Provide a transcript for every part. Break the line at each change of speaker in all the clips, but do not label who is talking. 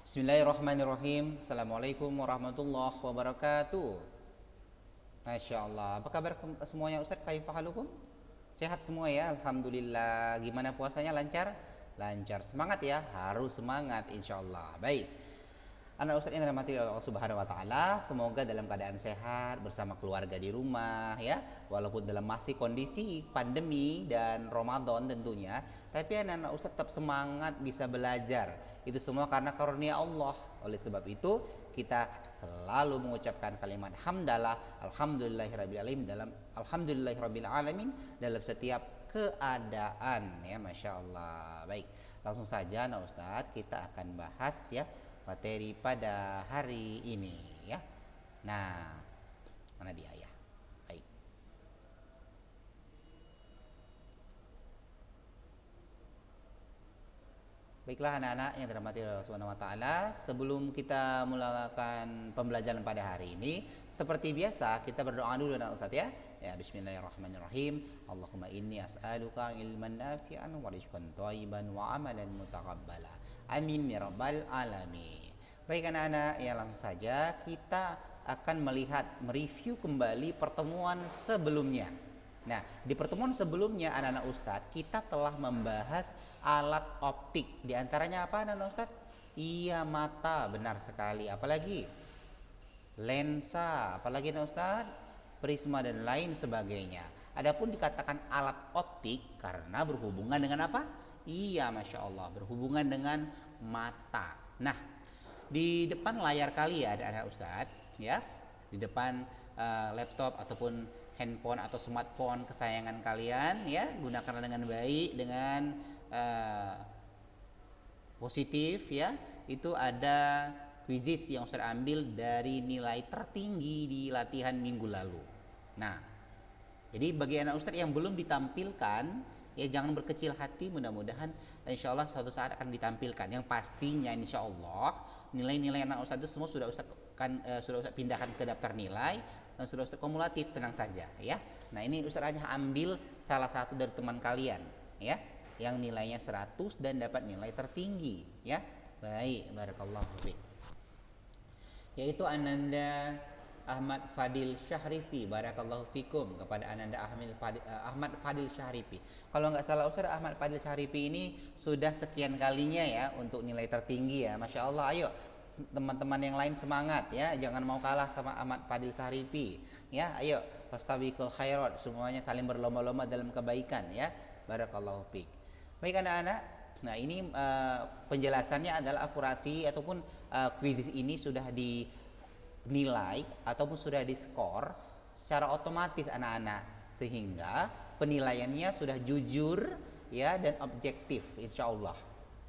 Bismillahirrahmanirrahim. Assalamualaikum warahmatullahi wabarakatuh. Masya Allah. Apa kabar semuanya Ustaz? Kaifa halukum? Sehat semua ya? Alhamdulillah. Gimana puasanya? Lancar? Lancar. Semangat ya? Harus semangat insya Allah. Baik. Anak Ustadz yang dirahmati Allah Subhanahu wa taala, semoga dalam keadaan sehat bersama keluarga di rumah ya, walaupun dalam masih kondisi pandemi dan Ramadan tentunya, tapi anak-anak Ustadz tetap semangat bisa belajar. Itu semua karena karunia Allah. Oleh sebab itu, kita selalu mengucapkan kalimat hamdalah, alhamdulillahirabbil alamin dalam setiap keadaan ya, Masya Allah. Baik, langsung saja anak Ustadz kita akan bahas ya materi pada hari ini ya. Nah, mana dia ya? Baik. Baiklah anak-anak yang dirahmati Allah Subhanahu wa taala, sebelum kita melakukan pembelajaran pada hari ini, seperti biasa kita berdoa dulu anak Ustaz ya. Ya, bismillahirrahmanirrahim. Allahumma inni as'aluka ilman nafi'an wa rizqan thayyiban wa amalan mutaqabbala. Amin ya rabbal alamin. Baik anak-anak, ya langsung saja kita akan melihat mereview kembali pertemuan sebelumnya. Nah, di pertemuan sebelumnya anak-anak Ustadz kita telah membahas alat optik. Di antaranya apa anak-anak Ustadz? Iya, mata, benar sekali. Apalagi? Lensa, apalagi anak Ustadz? Prisma dan lain sebagainya. Adapun dikatakan alat optik karena berhubungan dengan apa? Iya, Masya Allah, berhubungan dengan mata. Nah, di depan layar kalian ada Ustadz ya, di depan laptop ataupun handphone atau smartphone kesayangan kalian ya, gunakanlah dengan baik, dengan positif ya. Itu ada quizzes yang Ustadz ambil dari nilai tertinggi di latihan minggu lalu. Nah, jadi bagi anak Ustadz yang belum ditampilkan, ya jangan berkecil hati, mudah-mudahan insya Allah suatu saat akan ditampilkan. Yang pastinya insya Allah nilai-nilai anak Ustadz itu semua sudah Ustadz pindahkan ke daftar nilai dan sudah Ustadz kumulatif, tenang saja ya. Nah, ini Ustadz hanya ambil salah satu dari teman kalian ya, yang nilainya 100 dan dapat nilai tertinggi ya. Baik, barakallahu fiik. Yaitu Ananda Ahmad Fadil Syahrifi, barakallahu fikum, kepada Ananda Ahmad Fadil Syahrifi. Kalau nggak salah Ustaz, Ahmad Fadil Syahrifi ini sudah sekian kalinya ya untuk nilai tertinggi ya, Masya Allah. Ayo teman-teman yang lain semangat ya, jangan mau kalah sama Ahmad Fadil Syahrifi ya. Ayo fastabiqul khairat, semuanya saling berlomba-lomba dalam kebaikan ya, barakallahu fik. Baik anak-anak, nah ini penjelasannya adalah akurasi ataupun quiz ini sudah dinilai ataupun sudah diskor secara otomatis anak-anak, sehingga penilaiannya sudah jujur ya dan objektif insya Allah.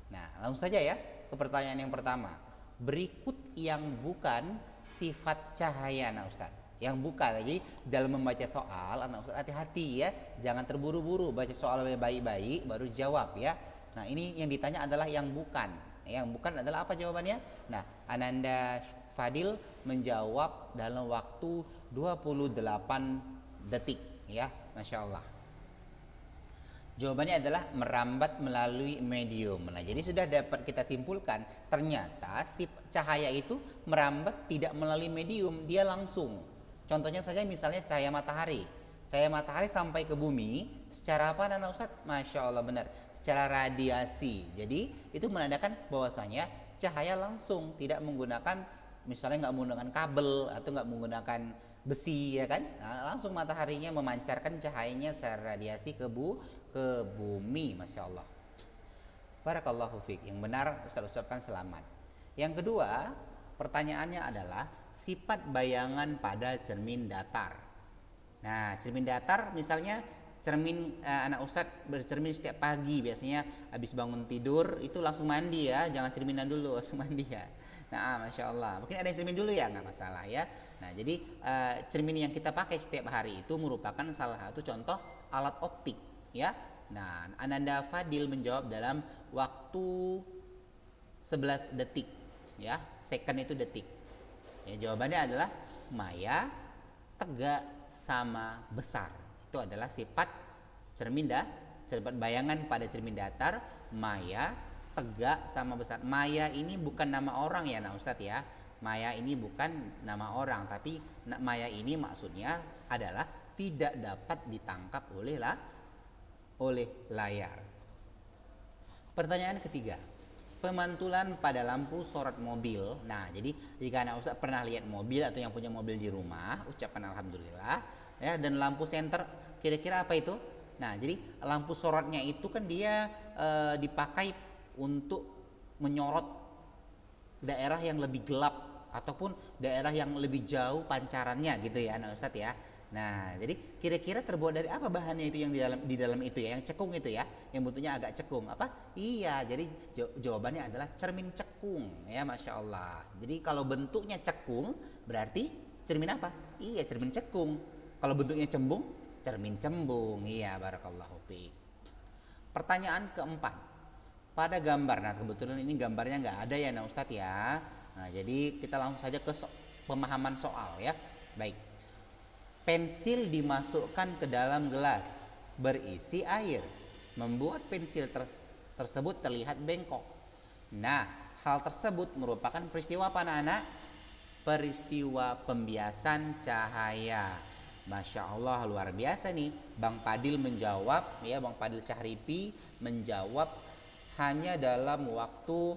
Nah, langsung saja ya ke pertanyaan yang pertama. Berikut yang bukan sifat cahaya anak Ustaz. Yang bukan, jadi dalam membaca soal anak Ustaz hati-hati ya, jangan terburu-buru, baca soal baik-baik baru jawab ya. Nah, ini yang ditanya adalah yang bukan. Yang bukan adalah apa jawabannya? Nah, Ananda Fadil menjawab dalam waktu 28 detik ya, Masya Allah. Jawabannya adalah merambat melalui medium. Nah, jadi sudah dapat kita simpulkan ternyata si cahaya itu merambat tidak melalui medium, dia langsung. Contohnya saja misalnya cahaya matahari. Cahaya matahari sampai ke bumi secara apa Nana Ustadz? Masya Allah, benar, secara radiasi. Jadi itu menandakan bahwasanya cahaya langsung, tidak menggunakan, misalnya nggak menggunakan kabel atau nggak menggunakan besi ya kan. Nah, langsung mataharinya memancarkan cahayanya secara radiasi ke bumi, Masya Allah. Barakallahu fiik. Yang benar Ustaz ucapkan selamat. Yang kedua, pertanyaannya adalah sifat bayangan pada cermin datar. Nah, cermin datar misalnya cermin anak Ustadz bercermin setiap pagi, biasanya habis bangun tidur itu langsung mandi ya, jangan cerminan dulu, langsung mandi ya. Nah, Masya Allah, mungkin ada yang cermin dulu ya, nggak masalah ya. Nah, jadi cermin yang kita pakai setiap hari itu merupakan salah satu contoh alat optik ya. Nah, Ananda Fadil menjawab dalam waktu 11 detik ya, second itu detik ya. Jawabannya adalah maya, tegak, sama besar. Itu adalah sifat cermin sifat bayangan pada cermin datar, maya, tegak sama besar. Maya ini bukan nama orang ya, nah Ustadz ya. Maya ini bukan nama orang, tapi maya ini maksudnya adalah tidak dapat ditangkap oleh layar. Pertanyaan ketiga, pemantulan pada lampu sorot mobil. Nah, jadi jika anak Ustadz pernah lihat mobil atau yang punya mobil di rumah, ucapkan alhamdulillah ya. Dan lampu senter kira-kira apa itu? Nah, jadi lampu sorotnya itu kan dia dipakai untuk menyorot daerah yang lebih gelap ataupun daerah yang lebih jauh pancarannya gitu ya anak Ustadz ya. Nah, jadi kira-kira terbuat dari apa bahannya itu yang di dalam itu ya, yang cekung itu ya, yang bentuknya agak cekung. Apa? Iya, jadi jawabannya adalah cermin cekung ya, masya Allah. Jadi kalau bentuknya cekung berarti cermin apa? Iya, cermin cekung. Kalau bentuknya cembung, cermin cembung. Iya, barakallahu fiik. Pertanyaan keempat, pada gambar. Nah, kebetulan ini gambarnya nggak ada ya, nah Ustadz ya. Nah, jadi kita langsung saja ke pemahaman soal ya. Baik. Pensil dimasukkan ke dalam gelas berisi air, membuat pensil tersebut terlihat bengkok. Nah, hal tersebut merupakan peristiwa apa anak-anak? Peristiwa pembiasan cahaya. Masya Allah, luar biasa nih. Bang Padil menjawab ya, Bang Padil Syahripi menjawab hanya dalam waktu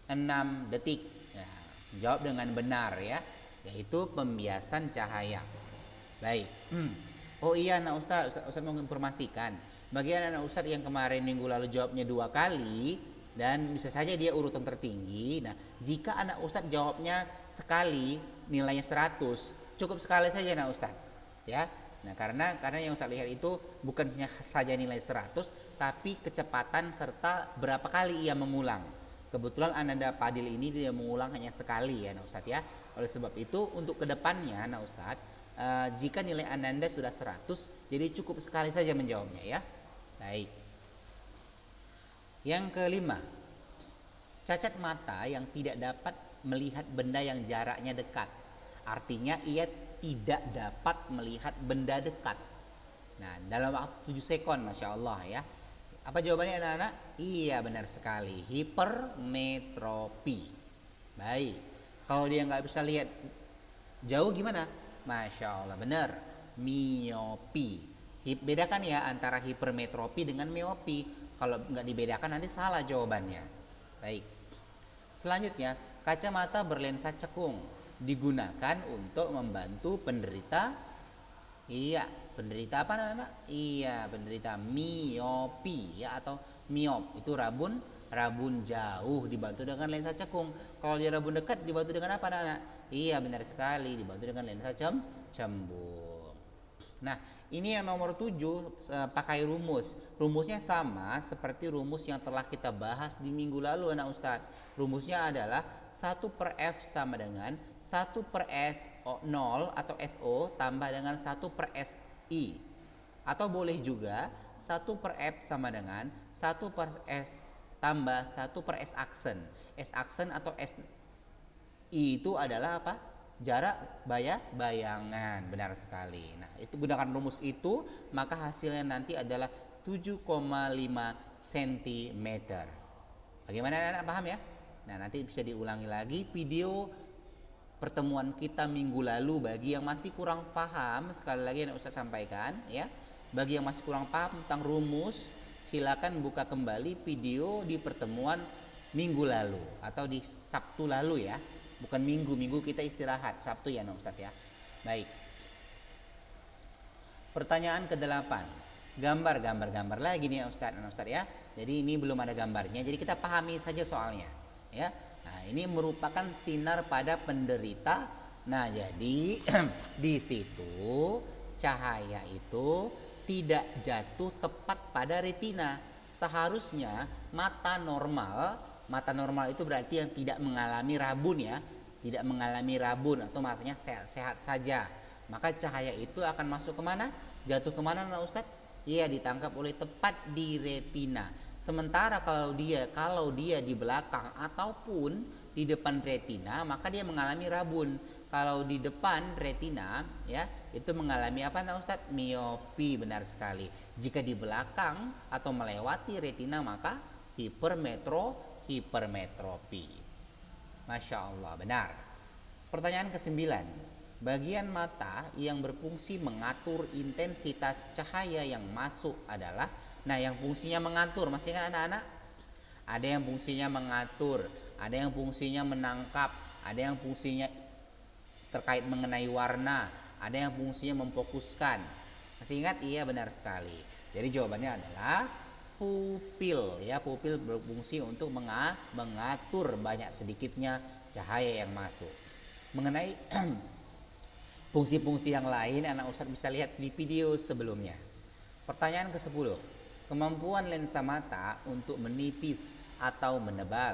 6 detik. Ya, jawab dengan benar ya, yaitu pembiasan cahaya. Baik. Oh iya anak Ustadz mau menginformasikan. Bagi anak Ustadz yang kemarin minggu lalu jawabnya 2 kali dan bisa saja dia urutan tertinggi. Nah, jika anak Ustadz jawabnya sekali nilainya 100, cukup sekali saja anak Ustadz. Ya. Nah, karena yang Ustadz lihat itu bukannya saja nilai 100, tapi kecepatan serta berapa kali ia mengulang. Kebetulan Ananda Padil ini dia mengulang hanya sekali ya anak Ustadz ya. Oleh sebab itu untuk kedepannya anak Ustadz, jika nilai Ananda sudah 100, jadi cukup sekali saja menjawabnya ya. Baik. Yang kelima, cacat mata yang tidak dapat melihat benda yang jaraknya dekat. Artinya ia tidak dapat melihat benda dekat. Nah, dalam waktu 7 sekon, masya Allah ya. Apa jawabannya anak-anak? Iya, benar sekali, hipermetropi. Baik. Kalau dia nggak bisa lihat jauh gimana? Masya Allah, benar, miopi. Bedakan ya antara hipermetropi dengan miopi. Kalau nggak dibedakan nanti salah jawabannya. Baik. Selanjutnya, kacamata berlensa cekung digunakan untuk membantu penderita. Iya, penderita apa anak-anak? Iya, penderita miopi ya, atau miop. Itu rabun jauh dibantu dengan lensa cekung. Kalau dia rabun dekat dibantu dengan apa anak-anak? Iya, benar sekali, dibantu dengan lensa cembung. Nah, ini yang nomor 7 pakai rumus. Rumusnya sama seperti rumus yang telah kita bahas di minggu lalu anak Ustadz. Rumusnya adalah 1/F sama dengan 1/S0 atau SO tambah dengan 1/SI. Atau boleh juga 1/F sama dengan 1/S tambah 1/S aksen. S aksen atau S itu adalah apa? Jarak bayangan. Benar sekali. Nah, itu gunakan rumus itu, maka hasilnya nanti adalah 7,5 cm. Bagaimana anak-anak paham ya? Nah, nanti bisa diulangi lagi video pertemuan kita minggu lalu. Bagi yang masih kurang paham, sekali lagi yang Ustaz sampaikan ya. Bagi yang masih kurang paham tentang rumus, silakan buka kembali video di pertemuan minggu lalu atau di Sabtu lalu ya. Bukan minggu kita istirahat, Sabtu ya Ustaz ya. Baik. Pertanyaan ke-8. Gambar lagi nih Ustaz ya. Jadi ini belum ada gambarnya, jadi kita pahami saja soalnya ya. Nah, ini merupakan sinar pada penderita. Nah, jadi di situ cahaya itu tidak jatuh tepat pada retina. Seharusnya mata normal itu berarti yang tidak mengalami rabun ya, tidak mengalami rabun atau maksudnya sehat saja. Maka cahaya itu akan masuk kemana? Jatuh kemana nah Ustadz? Iya, ditangkap oleh tepat di retina. Sementara kalau dia di belakang ataupun di depan retina, maka dia mengalami rabun. Kalau di depan retina ya, itu mengalami apa nah Ustadz? Miopi, benar sekali. Jika di belakang atau melewati retina, maka hipermetropi. Masya Allah, benar. Pertanyaan ke-9. Bagian mata yang berfungsi mengatur intensitas cahaya yang masuk adalah, nah yang fungsinya mengatur, masih ingat anak-anak? Ada yang fungsinya mengatur, ada yang fungsinya menangkap, ada yang fungsinya terkait mengenai warna, ada yang fungsinya memfokuskan. Masih ingat? Iya, benar sekali. Jadi jawabannya adalah pupil, ya. Pupil berfungsi untuk mengatur banyak sedikitnya cahaya yang masuk. Mengenai fungsi-fungsi yang lain, anak Ustadz bisa lihat di video sebelumnya. Pertanyaan ke-10. Kemampuan lensa mata untuk menipis atau menebal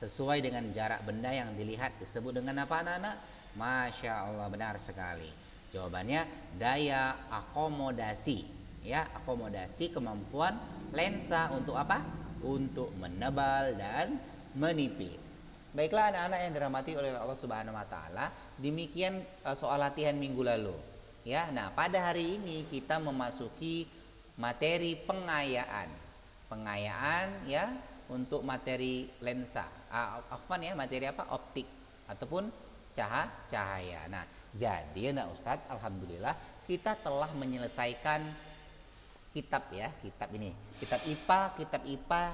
sesuai dengan jarak benda yang dilihat disebut dengan apa, anak-anak? Masya Allah, benar sekali. Jawabannya daya akomodasi. Ya, akomodasi kemampuan lensa untuk apa? Untuk menebal dan menipis. Baiklah anak-anak yang dirahmati oleh Allah Subhanahu wa taala, demikian soal latihan minggu lalu. Ya, nah pada hari ini kita memasuki materi pengayaan. Pengayaan ya untuk materi lensa. Ya, materi apa? Optik ataupun cahaya. Nah, jadi anak Ustadz, alhamdulillah kita telah menyelesaikan kitab ini. Kitab IPA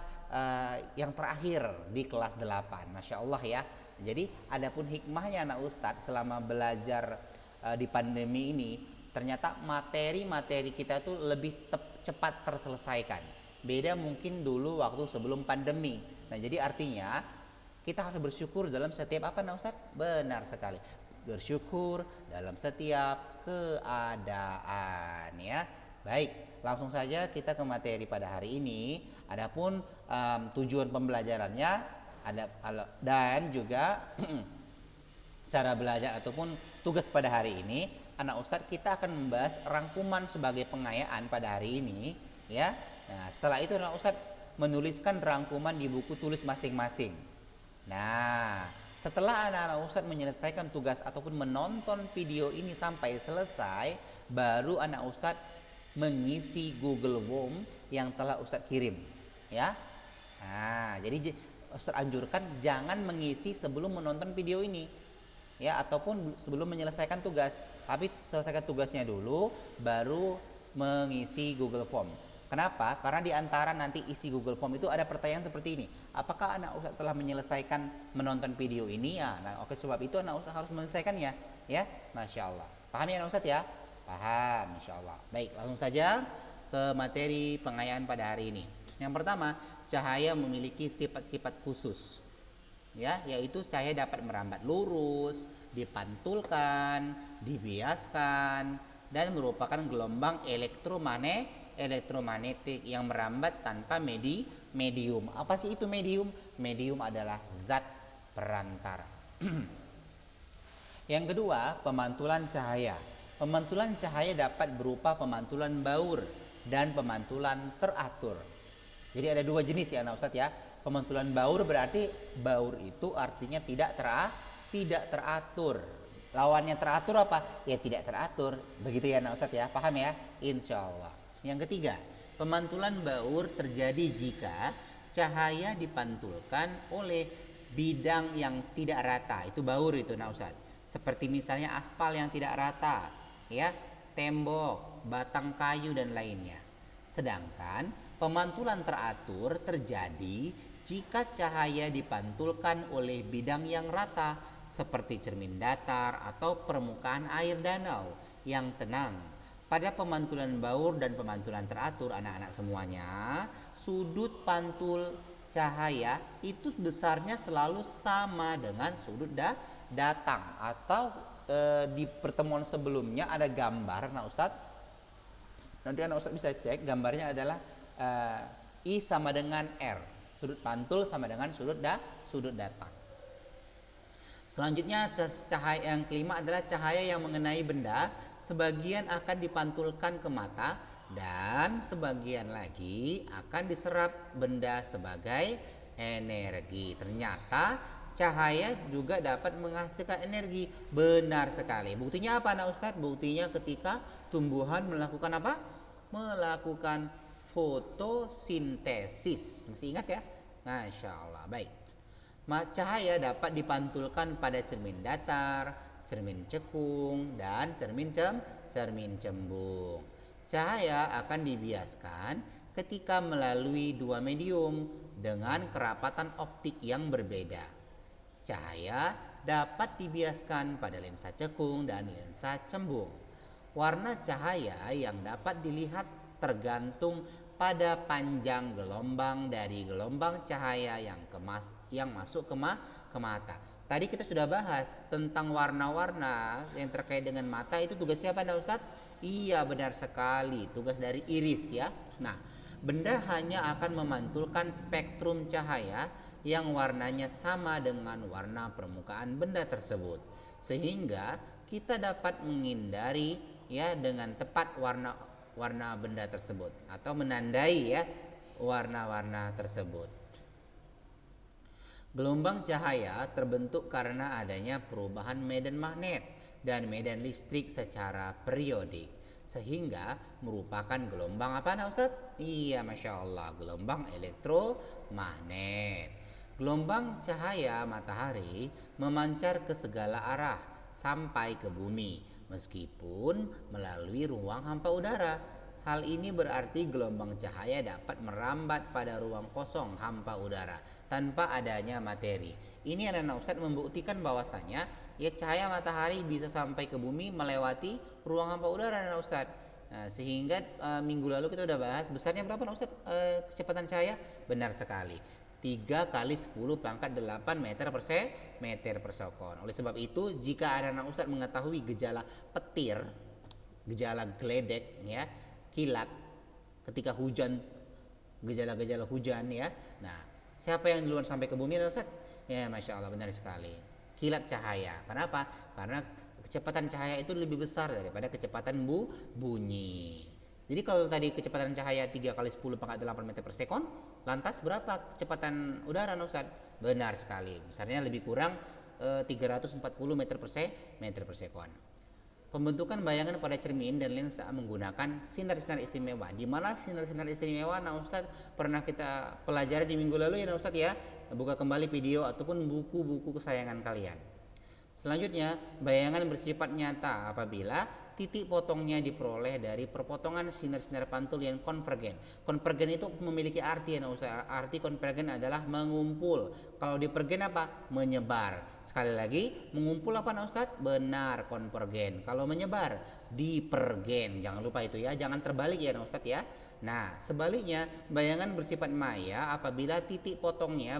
yang terakhir di kelas 8. Masya Allah ya. Jadi adapun hikmahnya anak Ustadz selama belajar di pandemi ini, ternyata materi-materi kita tuh lebih cepat terselesaikan. Beda mungkin dulu waktu sebelum pandemi. Nah, jadi artinya kita harus bersyukur dalam setiap apa anak Ustadz? Benar sekali. Bersyukur dalam setiap keadaan ya. Baik, langsung saja kita ke materi pada hari ini. Adapun tujuan pembelajarannya dan juga cara belajar ataupun tugas pada hari ini, anak Ustadz kita akan membahas rangkuman sebagai pengayaan pada hari ini ya. Nah, setelah itu anak Ustadz menuliskan rangkuman di buku tulis masing-masing. Nah, setelah anak-anak Ustadz menyelesaikan tugas ataupun menonton video ini sampai selesai, baru anak Ustadz mengisi Google Form yang telah Ustadz kirim ya. Nah, jadi Ustadz anjurkan jangan mengisi sebelum menonton video ini ya, ataupun sebelum menyelesaikan tugas, tapi selesaikan tugasnya dulu baru mengisi Google Form. Kenapa? Karena di antara nanti isi Google Form itu ada pertanyaan seperti ini. Apakah anak Ustadz telah menyelesaikan menonton video ini ya? Nah, oke, sebab itu anak Ustadz harus menyelesaikannya ya. Masya Allah. Paham ya anak Ustadz ya? Paham, Masya Allah. Baik, langsung saja ke materi pengayaan pada hari ini. Yang pertama, cahaya memiliki sifat-sifat khusus ya, yaitu cahaya dapat merambat lurus, dipantulkan, dibiaskan, dan merupakan gelombang elektromagnetik yang merambat tanpa medium. Apa sih itu medium? Medium adalah zat perantara. Yang kedua, pemantulan cahaya. Pemantulan cahaya dapat berupa pemantulan baur dan pemantulan teratur. Jadi ada dua jenis ya anak Ustadz ya. Pemantulan baur berarti baur itu artinya tidak teratur. Lawannya teratur apa? Ya tidak teratur. Begitu ya anak Ustadz ya. Paham ya? Insya Allah. Yang ketiga, pemantulan baur terjadi jika cahaya dipantulkan oleh bidang yang tidak rata. Itu baur itu anak Ustadz. Seperti misalnya aspal yang tidak rata ya, tembok, batang kayu dan lainnya. Sedangkan pemantulan teratur terjadi jika cahaya dipantulkan oleh bidang yang rata seperti cermin datar atau permukaan air danau yang tenang. Pada pemantulan baur dan pemantulan teratur anak-anak semuanya, sudut pantul cahaya itu besarnya selalu sama dengan sudut datang. Atau di pertemuan sebelumnya ada gambar, nah Ustadz, nanti anak Ustadz bisa cek, gambarnya adalah I sama dengan R, sudut pantul sama dengan sudut datang. Selanjutnya cahaya yang kelima adalah cahaya yang mengenai benda. Sebagian akan dipantulkan ke mata dan sebagian lagi akan diserap benda sebagai energi. Ternyata cahaya juga dapat menghasilkan energi. Benar sekali. Buktinya apa anak Ustadz? Buktinya ketika tumbuhan melakukan apa? Melakukan fotosintesis. Masih ingat ya? Masya Allah, baik. Cahaya dapat dipantulkan pada cermin datar, cermin cekung, dan cermin cembung. Cahaya akan dibiaskan ketika melalui dua medium dengan kerapatan optik yang berbeda. Cahaya dapat dibiaskan pada lensa cekung dan lensa cembung. Warna cahaya yang dapat dilihat tergantung pada panjang gelombang dari gelombang cahaya yang masuk ke mata. Tadi kita sudah bahas tentang warna-warna yang terkait dengan mata, itu tugas siapa nih Ustadz? Iya, benar sekali, tugas dari iris ya. Nah, benda hanya akan memantulkan spektrum cahaya yang warnanya sama dengan warna permukaan benda tersebut, sehingga kita dapat menghindari ya dengan tepat warna benda tersebut atau menandai ya warna-warna tersebut. Gelombang cahaya terbentuk karena adanya perubahan medan magnet dan medan listrik secara periodik, sehingga merupakan gelombang apa nah Ustaz? Iya, Masya Allah, gelombang elektromagnet. Gelombang cahaya matahari memancar ke segala arah sampai ke bumi, meskipun melalui ruang hampa udara. Hal ini berarti gelombang cahaya dapat merambat pada ruang kosong hampa udara tanpa adanya materi. Ini anak-anak Ustadz membuktikan bahwasanya ya cahaya matahari bisa sampai ke bumi melewati ruang hampa udara anak Ustadz. Nah, sehingga minggu lalu kita udah bahas besarnya berapa anak Ustadz kecepatan cahaya? Benar sekali. 3 kali 10 pangkat 8 meter per sekon. Oleh sebab itu, jika anak-anak Ustadz mengetahui gejala petir, gejala geledek ya, kilat ketika hujan, gejala-gejala hujan ya. Nah, siapa yang duluan sampai ke bumi Ustaz? Ya, Masya Allah, benar sekali. Kilat cahaya. Kenapa? Karena kecepatan cahaya itu lebih besar daripada kecepatan bunyi. Jadi kalau tadi kecepatan cahaya 3 kali 10 pangkat 8 meter per sekon, lantas berapa kecepatan udara Ustaz? Benar sekali. Besarnya lebih kurang 340 meter per sekon. Pembentukan bayangan pada cermin dan lensa menggunakan sinar-sinar istimewa. Di mana sinar-sinar istimewa nah Ustadz pernah kita pelajari di minggu lalu ya nah Ustadz ya. Buka kembali video ataupun buku-buku kesayangan kalian. Selanjutnya, bayangan bersifat nyata apabila titik potongnya diperoleh dari perpotongan sinar-sinar pantul yang konvergen. Konvergen itu memiliki arti ya Ustaz. Arti konvergen adalah mengumpul. Kalau divergen apa? Menyebar. Sekali lagi, mengumpul apa Ustaz? Benar, konvergen. Kalau menyebar, divergen. Jangan lupa itu ya, jangan terbalik ya Ustaz ya. Nah, sebaliknya, bayangan bersifat maya apabila titik potongnya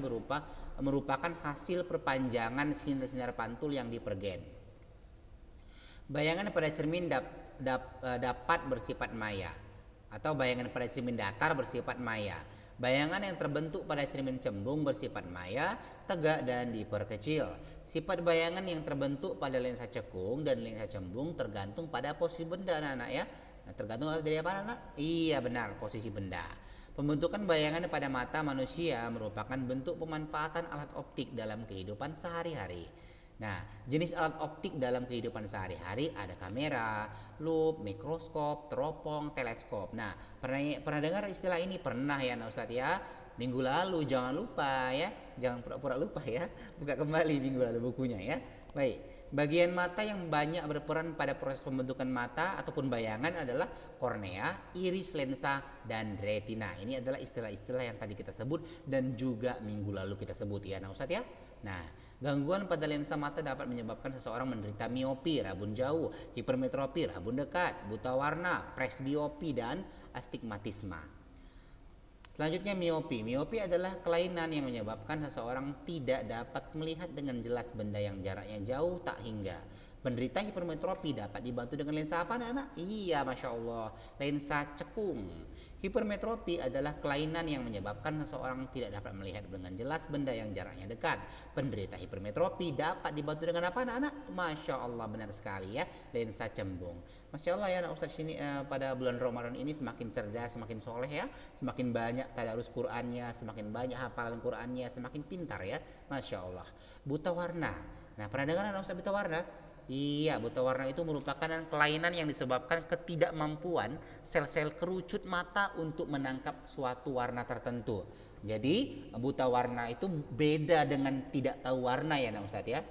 merupakan hasil perpanjangan sinar-sinar pantul yang divergen. Bayangan pada cermin dapat bersifat maya atau bayangan pada cermin datar bersifat maya. Bayangan yang terbentuk pada cermin cembung bersifat maya, tegak dan diperkecil. Sifat bayangan yang terbentuk pada lensa cekung dan lensa cembung tergantung pada posisi benda anak-anak ya. Nah, tergantung dari apa anak? Iya benar, posisi benda. Pembentukan bayangan pada mata manusia merupakan bentuk pemanfaatan alat optik dalam kehidupan sehari-hari. Nah, jenis alat optik dalam kehidupan sehari-hari ada kamera, lup, mikroskop, teropong, teleskop. Nah, pernah dengar istilah ini? Pernah ya Ustaz ya? Minggu lalu, jangan lupa ya. Jangan pura-pura lupa ya. Buka kembali minggu lalu bukunya ya. Baik. Bagian mata yang banyak berperan pada proses pembentukan mata ataupun bayangan adalah kornea, iris, lensa, dan retina. Ini adalah istilah-istilah yang tadi kita sebut dan juga minggu lalu kita sebut ya, nah Ustadz ya. Nah, gangguan pada lensa mata dapat menyebabkan seseorang menderita miopi, rabun jauh, hipermetropi, rabun dekat, buta warna, presbiopi, dan astigmatisme. Selanjutnya miopi. Miopi adalah kelainan yang menyebabkan seseorang tidak dapat melihat dengan jelas benda yang jaraknya jauh tak hingga. Penderita hipermetropi dapat dibantu dengan lensa apa anak-anak? Iya, Masya Allah, lensa cekung. Hipermetropi adalah kelainan yang menyebabkan seseorang tidak dapat melihat dengan jelas benda yang jaraknya dekat. Penderita hipermetropi dapat dibantu dengan apa anak-anak? Masya Allah, benar sekali ya, lensa cembung. Masya Allah ya anak Ustadz ini pada bulan Ramadan ini semakin cerdas, semakin soleh ya, semakin banyak tadarus Qur'annya, semakin banyak hafalan Qur'annya, semakin pintar ya, Masya Allah. Buta warna. Nah, pernah dengar anak Ustadz buta warna? Iya, buta warna itu merupakan kelainan yang disebabkan ketidakmampuan sel-sel kerucut mata untuk menangkap suatu warna tertentu. Jadi buta warna itu beda dengan tidak tahu warna ya nah Ustadz ya.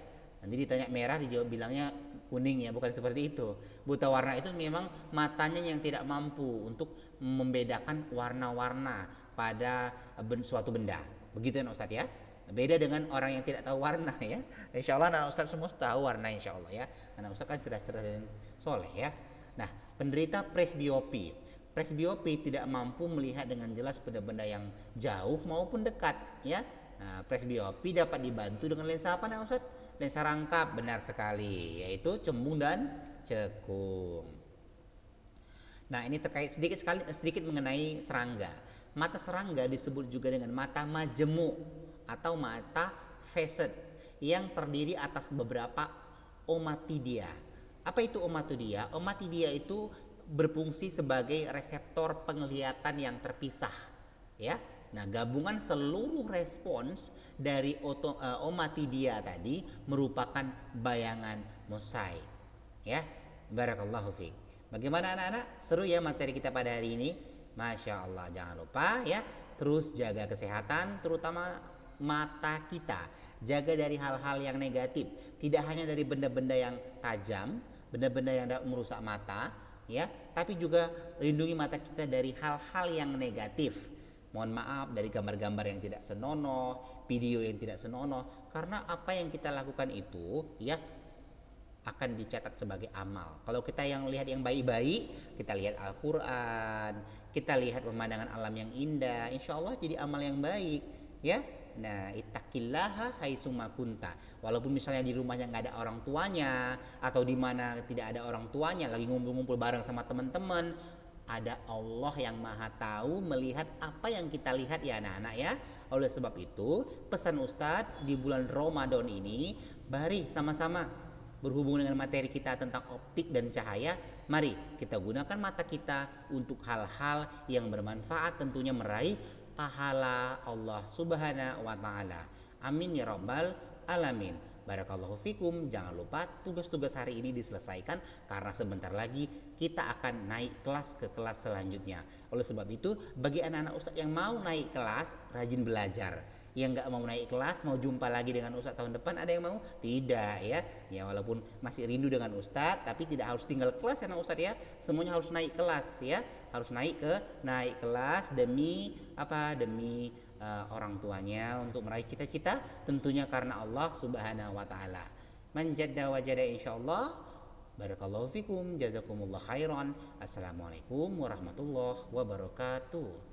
Nanti ditanya merah dijawab bilangnya kuning ya, bukan seperti itu. Buta warna itu memang matanya yang tidak mampu untuk membedakan warna-warna pada suatu benda. Begitu ya Ustadz ya. Beda dengan orang yang tidak tahu warna ya. Insya Allah anak Ustadz semua tahu warna insya Allah ya. Anak Ustadz kan cerdas-cerdas dan soleh ya. Nah, penderita presbiopi. Presbiopi tidak mampu melihat dengan jelas benda-benda yang jauh maupun dekat ya. Nah, presbiopi dapat dibantu dengan lensa apa nah Ustaz? Lensa rangkap, benar sekali, yaitu cembung dan cekung. Nah, ini terkait sedikit mengenai serangga. Mata serangga disebut juga dengan mata majemuk atau mata facet yang terdiri atas beberapa omatidia. Apa itu omatidia? Omatidia itu berfungsi sebagai reseptor penglihatan yang terpisah ya. Nah, gabungan seluruh respons dari omatidia tadi merupakan bayangan mosaik ya. Barakallahu fiik. Bagaimana anak-anak? Seru ya materi kita pada hari ini? Masya Allah. Jangan lupa ya, terus jaga kesehatan terutama mata kita. Jaga dari hal-hal yang negatif, tidak hanya dari benda-benda yang tajam, benda-benda yang dapat merusak mata ya, tapi juga lindungi mata kita dari hal-hal yang negatif. Mohon maaf dari gambar-gambar yang tidak senonoh, video yang tidak senonoh, karena apa yang kita lakukan itu ya akan dicatat sebagai amal. Kalau kita yang lihat yang baik-baik, kita lihat Al-Quran, kita lihat pemandangan alam yang indah, insya Allah jadi amal yang baik ya. Nah, ittaqillaha haitsuma kunta. Walaupun misalnya di rumahnya nggak ada orang tuanya atau di mana tidak ada orang tuanya, lagi ngumpul-ngumpul bareng sama teman-teman, ada Allah yang Maha tahu melihat apa yang kita lihat ya anak-anak ya. Oleh sebab itu, pesan Ustadz di bulan Ramadan ini, mari sama-sama berhubung dengan materi kita tentang optik dan cahaya, mari kita gunakan mata kita untuk hal-hal yang bermanfaat, tentunya meraih pahala Allah Subhanahu wa taala. Amin ya rabbal alamin. Barakallahu fikum. Jangan lupa tugas-tugas hari ini diselesaikan karena sebentar lagi kita akan naik kelas ke kelas selanjutnya. Oleh sebab itu, bagi anak-anak Ustadz yang mau naik kelas, rajin belajar. Yang nggak mau naik kelas, mau jumpa lagi dengan Ustadz tahun depan, ada yang mau? Tidak ya. Ya walaupun masih rindu dengan Ustadz, tapi tidak harus tinggal kelas ya anak Ustadz ya. Semuanya harus naik kelas ya. Harus naik kelas demi apa? Demi orang tuanya untuk meraih cita-cita, tentunya karena Allah Subhanahu wa taala. Man jadda wajada insyaallah. Barakallahu fikum, jazakumullah khairan. Assalamualaikum warahmatullahi wabarakatuh.